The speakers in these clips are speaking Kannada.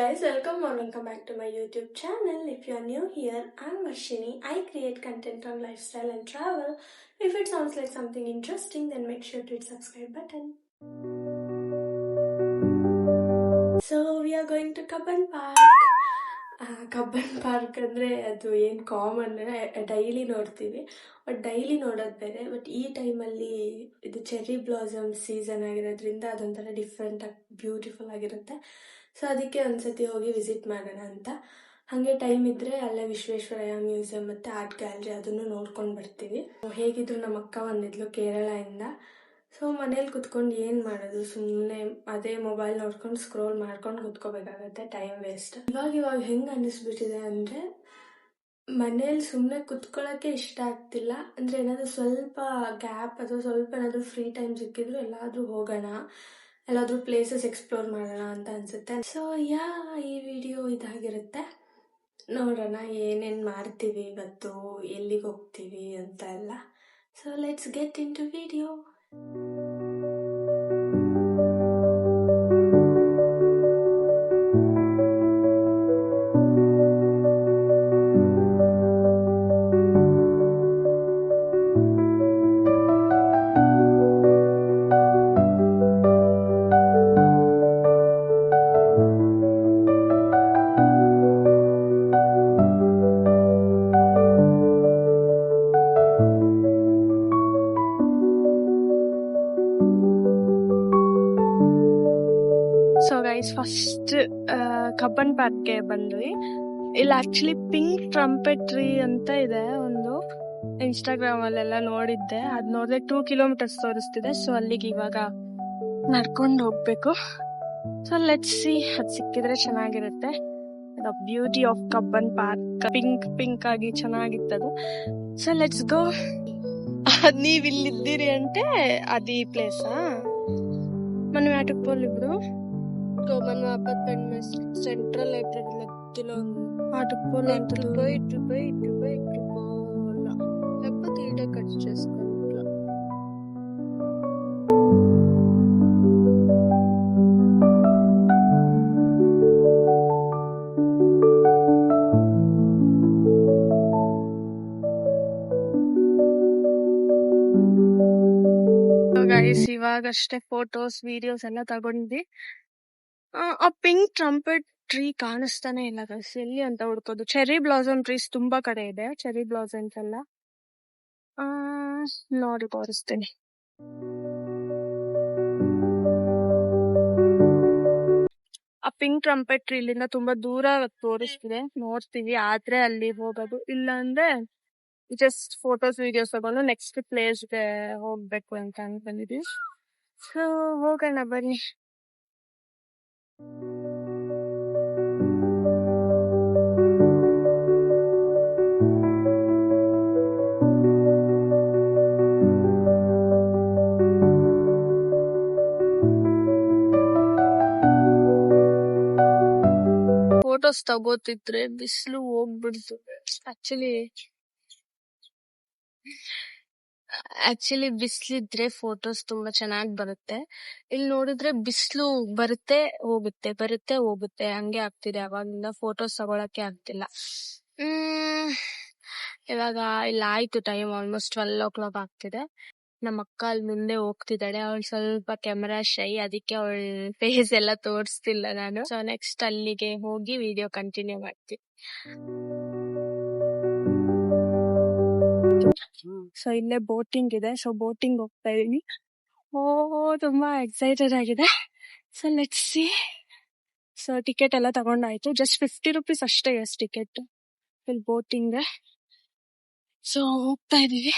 guys, welcome or welcome back to my YouTube channel. If you are new here, I'm Varshini. I create content on lifestyle and travel. If it sounds like something interesting, then make sure to hit subscribe button. So we are going to Kabban Park. Cubbon park ಅಂದರೆ ಅದು ಏನು ಕಾಮನ್ ಡೈಲಿ ನೋಡ್ತೀವಿ, ಬಟ್ ಡೈಲಿ ನೋಡೋದು ಬೇರೆ. ಬಟ್ ಈ ಟೈಮಲ್ಲಿ ಇದು ಚೆರ್ರಿ ಬ್ಲಾಸಮ್ ಸೀಸನ್ ಆಗಿರೋದ್ರಿಂದ ಅದೊಂಥರ ಡಿಫ್ರೆಂಟಾಗಿ ಬ್ಯೂಟಿಫುಲ್ ಆಗಿರುತ್ತೆ. ಸೊ ಅದಕ್ಕೆ ಒಂದ್ಸತಿ ಹೋಗಿ ವಿಸಿಟ್ ಮಾಡೋಣ ಅಂತ. ಹಾಗೆ ಟೈಮ್ ಇದ್ದರೆ ಅಲ್ಲೇ ವಿಶ್ವೇಶ್ವರಯ್ಯ ಮ್ಯೂಸಿಯಂ ಮತ್ತು ಆರ್ಟ್ ಗ್ಯಾಲರಿ ಅದನ್ನು ನೋಡ್ಕೊಂಡು ಬರ್ತೀವಿ. ಹೇಗಿದ್ರು ನಮ್ಮ ಅಕ್ಕ ಬಂದಿದ್ಲು ಕೇರಳದಿಂದ. ಸೊ ಮನೇಲಿ ಕುತ್ಕೊಂಡು ಏನು ಮಾಡೋದು, ಸುಮ್ಮನೆ ಅದೇ ಮೊಬೈಲ್ ನೋಡ್ಕೊಂಡು ಸ್ಕ್ರೋಲ್ ಮಾಡ್ಕೊಂಡು ಕುತ್ಕೋಬೇಕಾಗತ್ತೆ, ಟೈಮ್ ವೇಸ್ಟ್. ಇವಾಗ ಹೆಂಗೆ ಅನ್ನಿಸ್ಬಿಟ್ಟಿದೆ ಅಂದರೆ ಮನೇಲಿ ಸುಮ್ಮನೆ ಕುತ್ಕೊಳ್ಳೋಕ್ಕೆ ಇಷ್ಟ ಆಗ್ತಿಲ್ಲ. ಅಂದರೆ ಏನಾದರೂ ಸ್ವಲ್ಪ ಗ್ಯಾಪ್ ಅಥವಾ ಸ್ವಲ್ಪ ಏನಾದರೂ ಫ್ರೀ ಟೈಮ್ ಸಿಕ್ಕಿದ್ರು ಎಲ್ಲಾದರೂ ಹೋಗೋಣ, ಎಲ್ಲಾದರೂ ಪ್ಲೇಸಸ್ ಎಕ್ಸ್ಪ್ಲೋರ್ ಮಾಡೋಣ ಅಂತ ಅನಿಸುತ್ತೆ. ಸೊ ಈ ವಿಡಿಯೋ ಇದಾಗಿರುತ್ತೆ. ನೋಡೋಣ ಏನೇನು ಮಾಡ್ತೀವಿ ಇವತ್ತು, ಎಲ್ಲಿಗೆ ಹೋಗ್ತೀವಿ ಅಂತ ಎಲ್ಲ. So let's get into video. So guys, first Cubbon ಪಾರ್ಕ್ಗೆ ಬಂದ್ವಿ. ಇಲ್ಲಿ ಆಕ್ಚುಲಿ ಪಿಂಕ್ ಟ್ರಂಪೆಟ್ ಟ್ರೀ ಅಂತ ಇದೆ, ಒಂದು ಇನ್ಸ್ಟಾಗ್ರಾಮ್ ಅಲ್ಲೆಲ್ಲ ನೋಡಿದ್ದೆ. ಅದ್ ನೋಡಿದ್ರೆ 2 ಕಿಲೋಮೀಟರ್ಸ್ ತೋರಿಸ್ತಿದೆ. ಸೊ ಅಲ್ಲಿಗೆ ಇವಾಗ ನಡ್ಕೊಂಡು ಹೋಗ್ಬೇಕು. ಸೊ ಲೆಟ್ಸ್ ಸಿ, ಅದ್ ಸಿಕ್ಕಿದ್ರೆ ಚೆನ್ನಾಗಿರುತ್ತೆ. The beauty of Cubbon park, pink ಆಗಿ ಚೆನ್ನಾಗಿತ್ತದು. So let's go. ನೀವ್ ಇಲ್ಲಿದ್ದೀರಿ అంటే అది ప్లేసా? మనం ఆటకు పోలిప్పుడు మన అపార్ట్మెంట్ సెంట్రల్ లైబ్రరీ మధ్యలో ఆటకు పోలి ఇటు పోయి పోవాల, లేకపోతే ఈడే కట్ చేసుకోవాలి. ಗೈಸ್, ಇವಾಗಷ್ಟೇ ಫೋಟೋಸ್ ವಿಡಿಯೋಸ್ ಎಲ್ಲ ತಗೊಂಡ್ವಿ. ಆ ಪಿಂಕ್ ಟ್ರಂಪೆಟ್ ಟ್ರೀ ಕಾಣಿಸ್ತಾನೆ ಇಲ್ಲ ಗೈಸ್, ಎಲ್ಲಿ ಅಂತ ಹುಡ್ಕೋದು. ಚೆರ್ರಿ ಬ್ಲಾಸಮ್ ಟ್ರೀಸ್ ತುಂಬಾ ಕಡೆ ಇದೆ, ಚೆರ್ರಿ ಬ್ಲಾಸಮ್ಸ್ ಎಲ್ಲ. ನೋಡಿ ತೋರಿಸ್ತೀನಿ. ಆ ಪಿಂಕ್ ಟ್ರಂಪೆಟ್ ಟ್ರೀ ಇಲ್ಲಿಂದ ತುಂಬಾ ದೂರ ತೋರಿಸ್ತಿದೆ, ನೋಡ್ತೀವಿ. ಆದ್ರೆ ಅಲ್ಲಿ ಹೋಗೋದು, ಇಲ್ಲ ಅಂದ್ರೆ ಜಸ್ಟ್ ಫೋಟೋಸ್ ವಿಡಿಯೋಸ್ ತಗೊಂಡು ನೆಕ್ಸ್ಟ್ ಪ್ಲೇಸ್ಗೆ ಹೋಗ್ಬೇಕು ಅಂತ ಅನ್ಕೊಂಡಿದ್ವಿ. ಸೊ ಹೋಗೋಣ ಬನ್ನಿ. ಫೋಟೋಸ್ ತಗೋತಿದ್ರೆ ಬಿಸಿಲು ಹೋಗ್ಬಿಡ್ತು. ಆಕ್ಚುಲಿ ಬಿಸಿಲಿದ್ರೆ ಫೋಟೋಸ್ ತುಂಬಾ ಚೆನ್ನಾಗಿ ಬರುತ್ತೆ. ಇಲ್ಲಿ ನೋಡಿದ್ರೆ ಬಿಸಿಲು ಬರುತ್ತೆ ಹೋಗುತ್ತೆ ಹಂಗೆ ಆಗ್ತಿದೆ. ಅವಾಗಿಂದ ಫೋಟೋಸ್ ತಗೊಳಕ್ಕೆ ಆಗ್ತಿಲ್ಲ. ಇವಾಗ ಇಲ್ಲಿ ಆಯ್ತು ಟೈಮ್, ಆಲ್ಮೋಸ್ಟ್ 12 o'clock ಆಗ್ತಿದೆ. ನಮ್ಮ ಅಕ್ಕ ಅಲ್ಲಿ ಮುಂದೆ ಹೋಗ್ತಿದ್ದಾಳೆ. ಅವಳು ಸ್ವಲ್ಪ ಕ್ಯಾಮೆರಾ ಶೈ, ಅದಕ್ಕೆ ಅವಳ ಫೇಸ್ ಎಲ್ಲ ತೋರಿಸ್ತಿಲ್ಲ ನಾನು. ಸೊ ನೆಕ್ಸ್ಟ್ ಅಲ್ಲಿಗೆ ಹೋಗಿ ವಿಡಿಯೋ ಕಂಟಿನ್ಯೂ ಮಾಡ್ತೀನಿ. ಸೊ ಇಲ್ಲೇ ಬೋಟಿಂಗ್ ಇದೆ. ಸೊ ಬೋಟಿಂಗ್ ಹೋಗ್ತಾ ಇದೀನಿ. ತುಂಬಾ ಎಕ್ಸೈಟೆಡ್ ಆಗಿದೆ. So let's see. So ticket ಎಲ್ಲ ತಗೊಂಡಾಯ್ತು. ಜಸ್ಟ್ 50 rupees ಅಷ್ಟೇ ಟಿಕೆಟ್ ಇಲ್ಲಿ ಬೋಟಿಂಗ್. ಸೊ ಹೋಗ್ತಾ ಇದೀವಿ.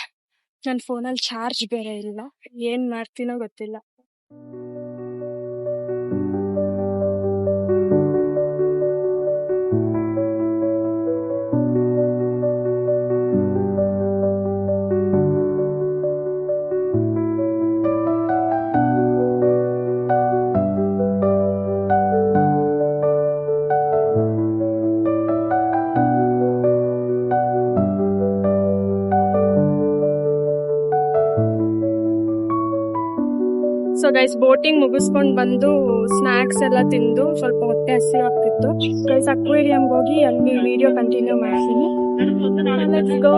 ನನ್ನ ಫೋನಲ್ಲಿ ಚಾರ್ಜ್ ಬೇರೆ ಇಲ್ಲ, ಏನ್ ಮಾಡ್ತೀನೋ ಗೊತ್ತಿಲ್ಲ. ಸೊ ಗೈಸ್, ಬೋಟಿಂಗ್ ಮುಗಿಸ್ಕೊಂಡು ಬಂದು ಸ್ನಾಕ್ಸ್ ಎಲ್ಲ ತಿಂದು ಸ್ವಲ್ಪ ಹೊತ್ತು ಹೊಟ್ಟೆ ಹಸಿವಾಗ್ತಿತ್ತು. ಗೈಸ್ ಅಕ್ವೇರಿಯಂಗೆ ಹೋಗಿ ಅಲ್ಲಿ ವಿಡಿಯೋ ಕಂಟಿನ್ಯೂ ಮಾಡ್ತೀನಿ. Let's go.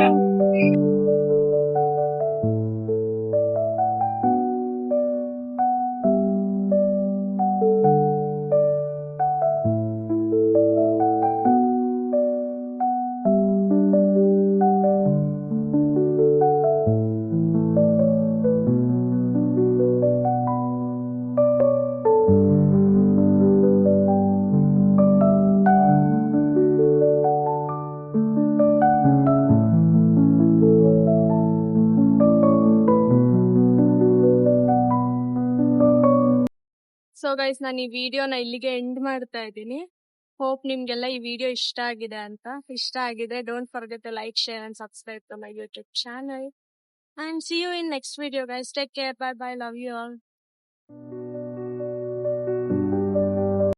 ಸೊ ಗೈಸ್, ನಾನು ಈ ವಿಡಿಯೋನ ಇಲ್ಲಿಗೆ ಎಂಡ್ ಮಾಡ್ತಾ ಇದ್ದೀನಿ. ಹೋಪ್ ನಿಮ್ಗೆಲ್ಲ ಈ ವಿಡಿಯೋ ಇಷ್ಟ ಆಗಿದೆ ಅಂತ. ಇಷ್ಟ ಆಗಿದ್ರೆ don't forget to like, share and subscribe to my YouTube channel. And see you in next video, guys. Take care. Bye bye. Love you all.